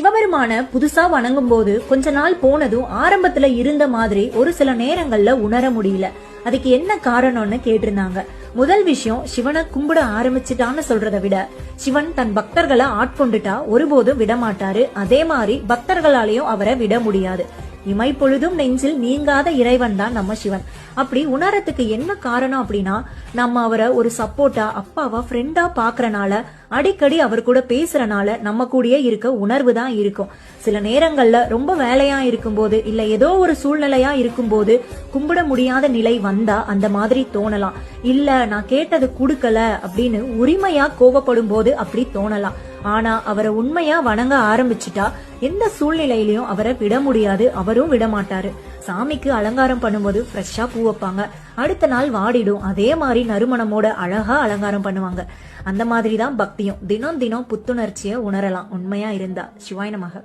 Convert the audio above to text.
சிவபெருமான புதுசா வணங்கும் போது கொஞ்ச நாள் போனதும் ஆரம்பத்துல இருந்த மாதிரி ஒரு சில நேரங்கள்ல உணர முடியல. அதுக்கு என்ன காரணம்னு கேட்டிருந்தாங்க. முதல் விஷயம், சிவனை கும்பிட ஆரம்பிச்சுட்டான்னு சொல்றதை விட சிவன் தன் பக்தர்களை ஆட்கொண்டுட்டா ஒருபோதும் விட மாட்டாரு. அதே மாதிரி பக்தர்களாலையும் அவரை விட முடியாது. இமை பொழுதும் நெஞ்சில் நீங்காத இறைவன் தான் நம்ம சிவன். அப்படி உணரத்துக்கு என்ன காரணம் அப்படின்னா, நம்ம அவரை ஒரு சப்போர்ட்டா, அப்பாவா, ஃப்ரெண்டா பாக்குறனால, அடிக்கடி அவர் கூட பேசுறனால நம்ம கூடயே இருக்க உணர்வு தான் இருக்கும். சில நேரங்கள்ல ரொம்ப வேலையா இருக்கும்போது, இல்ல ஏதோ ஒரு சூழ்நிலையா இருக்கும்போது கும்பிட முடியாத நிலை வந்தா அந்த மாதிரி தோணலாம். இல்ல நான் கேட்டது குடுக்கல அப்படின்னு உரிமையா கோபப்படும் போது அப்படி தோணலாம். ஆனா அவரை உண்மையா வணங்க ஆரம்பிச்சுட்டா எந்த சூழ்நிலையிலயும் அவரை விட முடியாது, அவரும் விட மாட்டாரு. சாமிக்கு அலங்காரம் பண்ணும்போது ஃப்ரெஷ்ஷா பூ வைப்பாங்க, அடுத்த நாள் வாடிடும். அதே மாதிரி நறுமணமோட அழகா அலங்காரம் பண்ணுவாங்க. அந்த மாதிரிதான் பக்தியும். தினம் தினம் புத்துணர்ச்சியை உணரலாம் உண்மையா இருந்தா. சிவாய நமக.